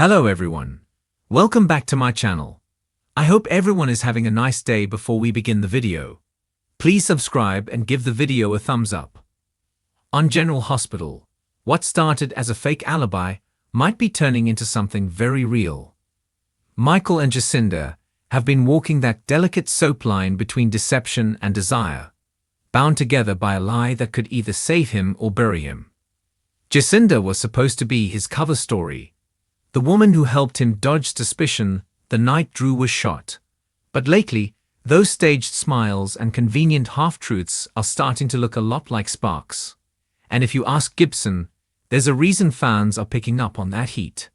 Hello everyone. Welcome back to my channel. I hope everyone is having a nice day before we begin the video. Please subscribe and give the video a thumbs up. On General Hospital, what started as a fake alibi might be turning into something very real. Michael and Jacinda have been walking that delicate soap line between deception and desire, bound together by a lie that could either save him or bury him. Jacinda was supposed to be his cover story, the woman who helped him dodge suspicion the night Drew was shot. But lately, those staged smiles and convenient half-truths are starting to look a lot like sparks. And if you ask Gibson, there's a reason fans are picking up on that heat.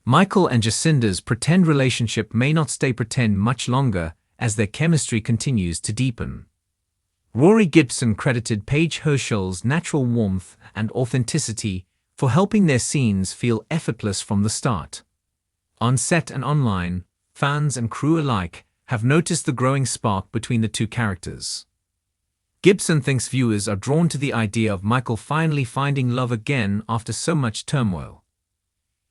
Michael and Jacinda's pretend relationship may not stay pretend much longer as their chemistry continues to deepen. Rory Gibson credited Paige Herschel's natural warmth and authenticity for helping their scenes feel effortless from the start. On set and online, fans and crew alike have noticed the growing spark between the two characters. Gibson thinks viewers are drawn to the idea of Michael finally finding love again after so much turmoil.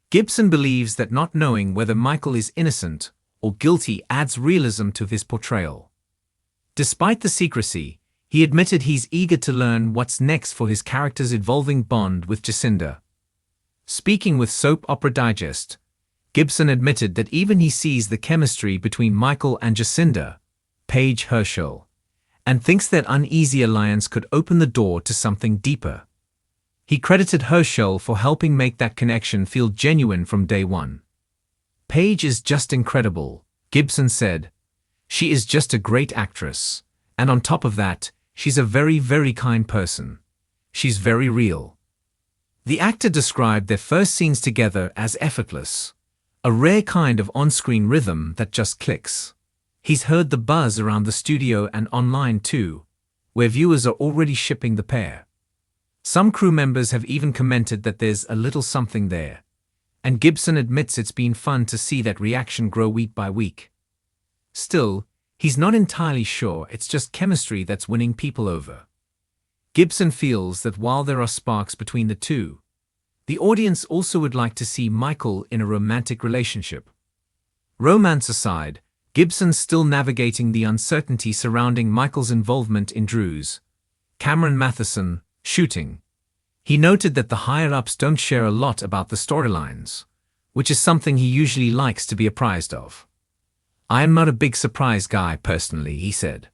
Gibson believes that not knowing whether Michael is innocent or guilty adds realism to his portrayal. Despite the secrecy, he admitted he's eager to learn what's next for his character's evolving bond with Jacinda. Speaking with Soap Opera Digest, Gibson admitted that even he sees the chemistry between Michael and Jacinda, Paige Herschel, and thinks that uneasy alliance could open the door to something deeper. He credited Herschel for helping make that connection feel genuine from day one. Paige is just incredible, Gibson said. She is just a great actress, and on top of that, she's a very, very kind person. She's very real. The actor described their first scenes together as effortless, a rare kind of on-screen rhythm that just clicks. He's heard the buzz around the studio and online too, where viewers are already shipping the pair. Some crew members have even commented that there's a little something there, and Gibson admits it's been fun to see that reaction grow week by week. Still, he's not entirely sure it's just chemistry that's winning people over. Gibson feels that while there are sparks between the two, the audience also would like to see Michael in a romantic relationship. Romance aside, Gibson's still navigating the uncertainty surrounding Michael's involvement in Drew's, Cameron Matheson, shooting. He noted that the higher-ups don't share a lot about the storylines, which is something he usually likes to be apprised of. "I am not a big surprise guy personally," he said.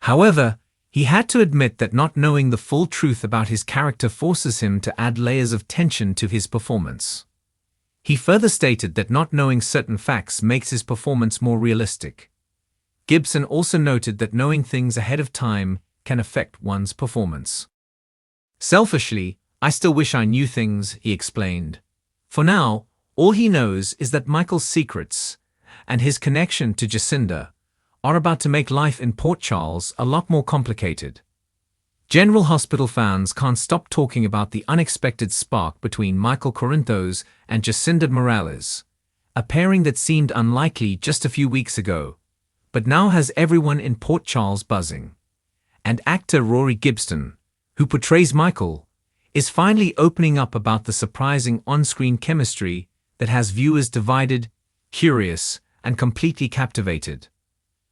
However, he had to admit that not knowing the full truth about his character forces him to add layers of tension to his performance. He further stated that not knowing certain facts makes his performance more realistic. Gibson also noted that knowing things ahead of time can affect one's performance. "Selfishly, I still wish I knew things," he explained. For now, all he knows is that Michael's secrets and his connection to Jacinda are about to make life in Port Charles a lot more complicated. General Hospital fans can't stop talking about the unexpected spark between Michael Corinthos and Jacinda Morales, a pairing that seemed unlikely just a few weeks ago, but now has everyone in Port Charles buzzing. And actor Rory Gibson, who portrays Michael, is finally opening up about the surprising on-screen chemistry that has viewers divided, curious, and completely captivated.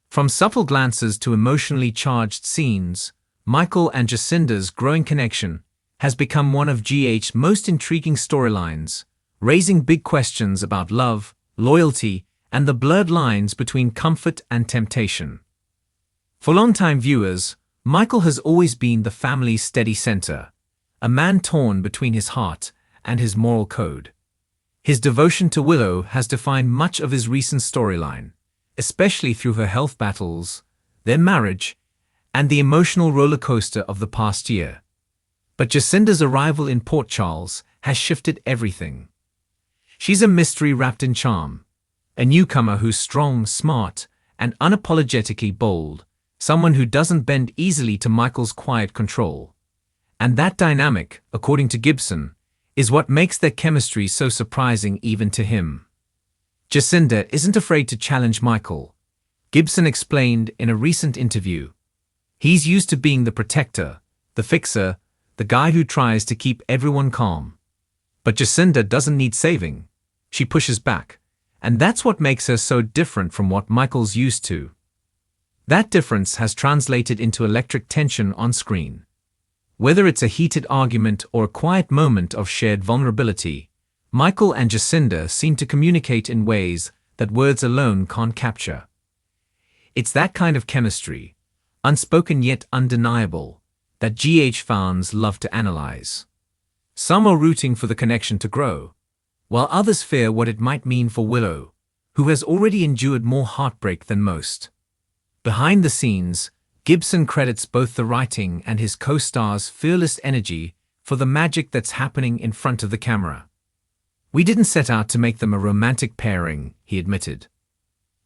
From subtle glances to emotionally charged scenes, Michael and Jacinda's growing connection has become one of GH's most intriguing storylines, raising big questions about love, loyalty, and the blurred lines between comfort and temptation. For longtime viewers, Michael has always been the family's steady center, a man torn between his heart and his moral code. His devotion to Willow has defined much of his recent storyline, especially through her health battles, their marriage, and the emotional roller coaster of the past year. But Jacinda's arrival in Port Charles has shifted everything. She's a mystery wrapped in charm, a newcomer who's strong, smart, and unapologetically bold, someone who doesn't bend easily to Michael's quiet control. And that dynamic, according to Gibson, is what makes their chemistry so surprising even to him. Jacinda isn't afraid to challenge Michael, Gibson explained in a recent interview. He's used to being the protector, the fixer, the guy who tries to keep everyone calm. But Jacinda doesn't need saving. she pushes back, and that's what makes her so different from what Michael's used to. That difference has translated into electric tension on screen. Whether it's a heated argument or a quiet moment of shared vulnerability, Michael and Jacinda seem to communicate in ways that words alone can't capture. It's that kind of chemistry, unspoken yet undeniable, that GH fans love to analyze. Some are rooting for the connection to grow, while others fear what it might mean for Willow, who has already endured more heartbreak than most. Behind the scenes, Gibson credits both the writing and his co-star's fearless energy for the magic that's happening in front of the camera. "We didn't set out to make them a romantic pairing," he admitted.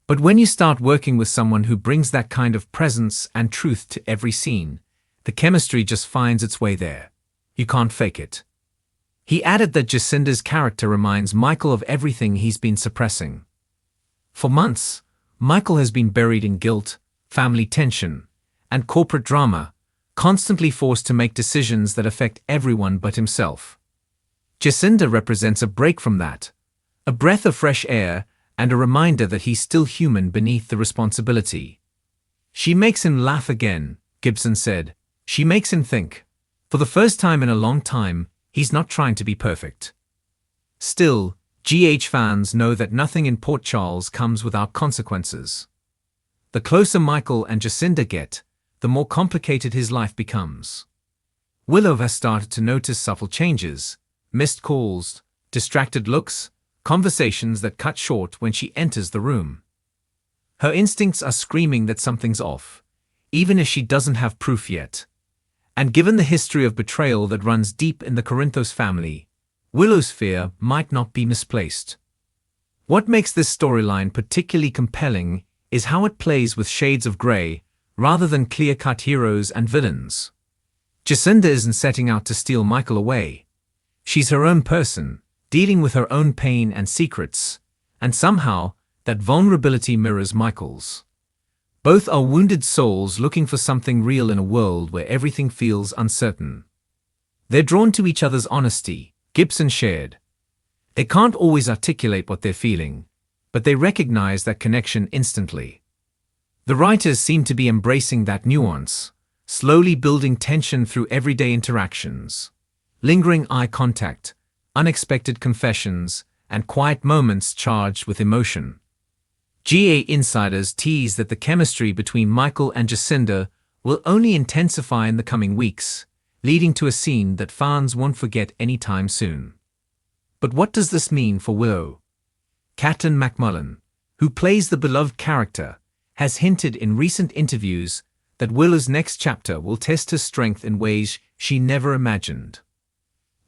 "But when you start working with someone who brings that kind of presence and truth to every scene, the chemistry just finds its way there. You can't fake it." He added that Jacinda's character reminds Michael of everything he's been suppressing. For months, Michael has been buried in guilt, family tension, and corporate drama, constantly forced to make decisions that affect everyone but himself. Jacinda represents a break from that, a breath of fresh air, and a reminder that he's still human beneath the responsibility. "She makes him laugh again," Gibson said. "She makes him think. For the first time in a long time, he's not trying to be perfect." Still, GH fans know that nothing in Port Charles comes without consequences. The closer Michael and Jacinda get, the more complicated his life becomes. Willow has started to notice subtle changes, missed calls, distracted looks, conversations that cut short when she enters the room. Her instincts are screaming that something's off, even if she doesn't have proof yet. And given the history of betrayal that runs deep in the Corinthos family, Willow's fear might not be misplaced. What makes this storyline particularly compelling is how it plays with shades of grey, rather than clear-cut heroes and villains. Jacinda isn't setting out to steal Michael away. She's her own person, dealing with her own pain and secrets, and somehow, that vulnerability mirrors Michael's. Both are wounded souls looking for something real in a world where everything feels uncertain. They're drawn to each other's honesty, Gibson shared. They can't always articulate what they're feeling, but they recognize that connection instantly. The writers seem to be embracing that nuance, slowly building tension through everyday interactions. Lingering eye contact, unexpected confessions, and quiet moments charged with emotion. GA insiders tease that the chemistry between Michael and Jacinda will only intensify in the coming weeks, leading to a scene that fans won't forget anytime soon. But what does this mean for Willow? Catelyn McMullen, who plays the beloved character, has hinted in recent interviews that Willow's next chapter will test her strength in ways she never imagined.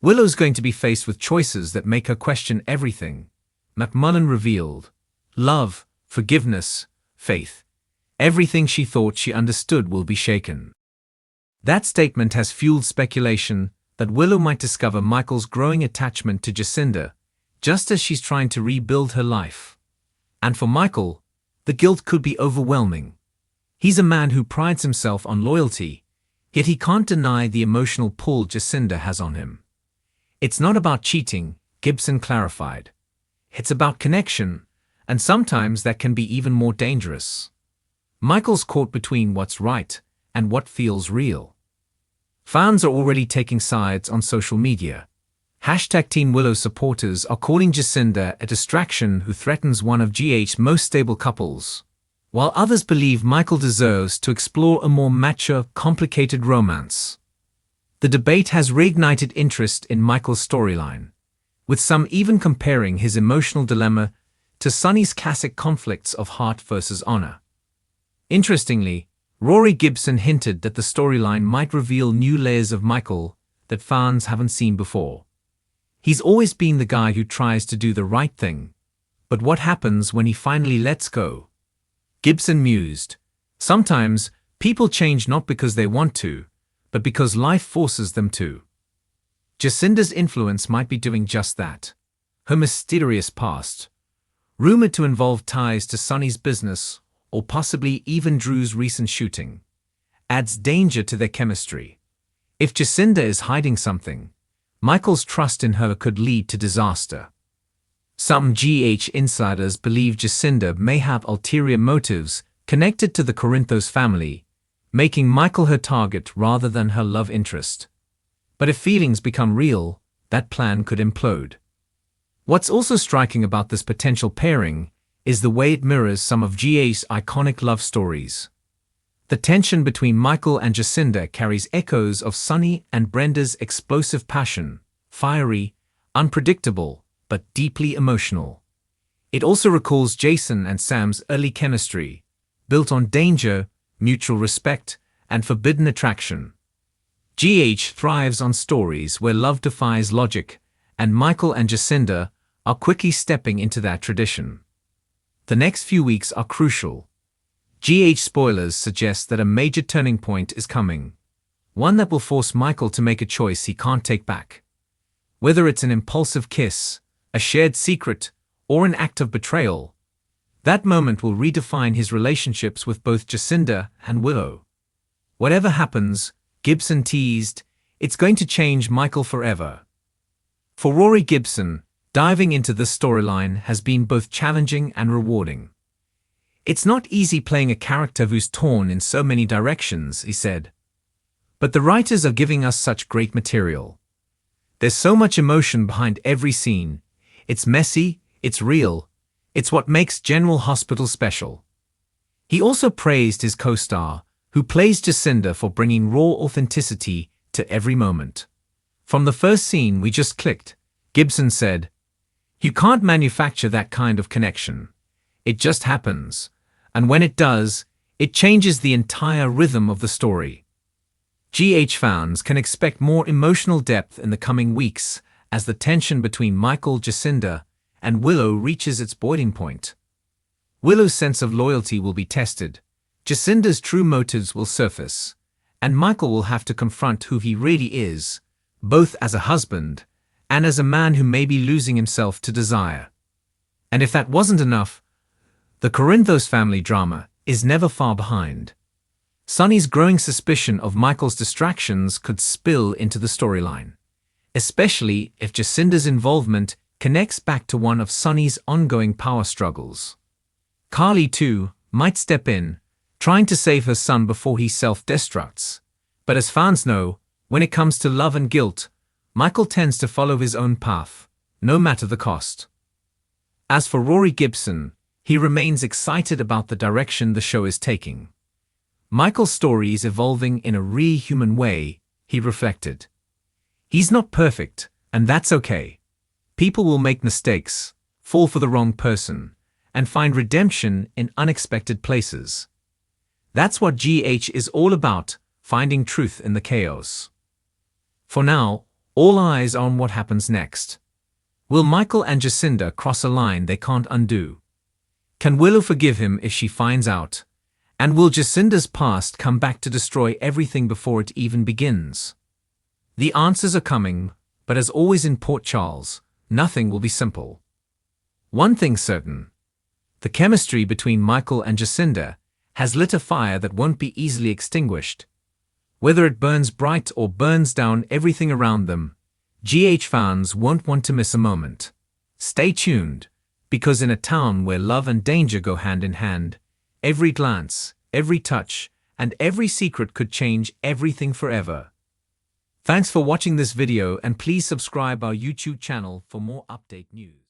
Willow's going to be faced with choices that make her question everything, McMullen revealed. Love, forgiveness, faith. Everything she thought she understood will be shaken. That statement has fueled speculation that Willow might discover Michael's growing attachment to Jacinda, just as she's trying to rebuild her life. And for Michael, the guilt could be overwhelming. He's a man who prides himself on loyalty, yet he can't deny the emotional pull Jacinda has on him. It's not about cheating, Gibson clarified. It's about connection, and sometimes that can be even more dangerous. Michael's caught between what's right and what feels real. Fans are already taking sides on social media. #Team Willow supporters are calling Jacinda a distraction who threatens one of GH's most stable couples, while others believe Michael deserves to explore a more mature, complicated romance. The debate has reignited interest in Michael's storyline, with some even comparing his emotional dilemma to Sonny's classic conflicts of heart versus honor. Interestingly, Rory Gibson hinted that the storyline might reveal new layers of Michael that fans haven't seen before. He's always been the guy who tries to do the right thing, but what happens when he finally lets go? Gibson mused, "Sometimes people change not because they want to, but because life forces them to." Jacinda's influence might be doing just that. Her mysterious past, rumored to involve ties to Sonny's business or possibly even Drew's recent shooting, adds danger to their chemistry. If Jacinda is hiding something, Michael's trust in her could lead to disaster. Some GH insiders believe Jacinda may have ulterior motives connected to the Corinthos family, making Michael her target rather than her love interest. But if feelings become real, that plan could implode. What's also striking about this potential pairing is the way it mirrors some of GH's iconic love stories. The tension between Michael and Jacinda carries echoes of Sunny and Brenda's explosive passion, fiery, unpredictable, but deeply emotional. It also recalls Jason and Sam's early chemistry, built on danger, mutual respect, and forbidden attraction. GH thrives on stories where love defies logic, and Michael and Jacinda are quickly stepping into that tradition. The next few weeks are crucial. GH spoilers suggest that a major turning point is coming, one that will force Michael to make a choice he can't take back. Whether it's an impulsive kiss, a shared secret, or an act of betrayal, that moment will redefine his relationships with both Jacinda and Willow. Whatever happens, Gibson teased, it's going to change Michael forever. For Rory Gibson, diving into this storyline has been both challenging and rewarding. It's not easy playing a character who's torn in so many directions, he said. But the writers are giving us such great material. There's so much emotion behind every scene. It's messy, it's real, it's what makes General Hospital special. He also praised his co-star, who plays Jacinda, for bringing raw authenticity to every moment. From the first scene we just clicked, Gibson said, "You can't manufacture that kind of connection. It just happens, and when it does, it changes the entire rhythm of the story." GH fans can expect more emotional depth in the coming weeks as the tension between Michael, Jacinda, and Willow reaches its boiling point. Willow's sense of loyalty will be tested, Jacinda's true motives will surface, and Michael will have to confront who he really is, both as a husband and as a man who may be losing himself to desire. And if that wasn't enough, the Corinthos family drama is never far behind. Sunny's growing suspicion of Michael's distractions could spill into the storyline, especially if Jacinda's involvement connects back to one of Sunny's ongoing power struggles. Carly, too, might step in, trying to save her son before he self-destructs. But as fans know, when it comes to love and guilt, Michael tends to follow his own path, no matter the cost. As for Rory Gibson, he remains excited about the direction the show is taking. Michael's story is evolving in a really human way, he reflected. He's not perfect, and that's okay. People will make mistakes, fall for the wrong person, and find redemption in unexpected places. That's what GH is all about, finding truth in the chaos. For now, all eyes are on what happens next. Will Michael and Jacinda cross a line they can't undo? Can Willow forgive him if she finds out? And will Jacinda's past come back to destroy everything before it even begins? The answers are coming, but as always in Port Charles, nothing will be simple. One thing's certain. The chemistry between Michael and Jacinda has lit a fire that won't be easily extinguished. Whether it burns bright or burns down everything around them, GH fans won't want to miss a moment. Stay tuned, because in a town where love and danger go hand in hand, every glance, every touch, and every secret could change everything forever. Thanks for watching this video, and please subscribe our YouTube channel for more update news.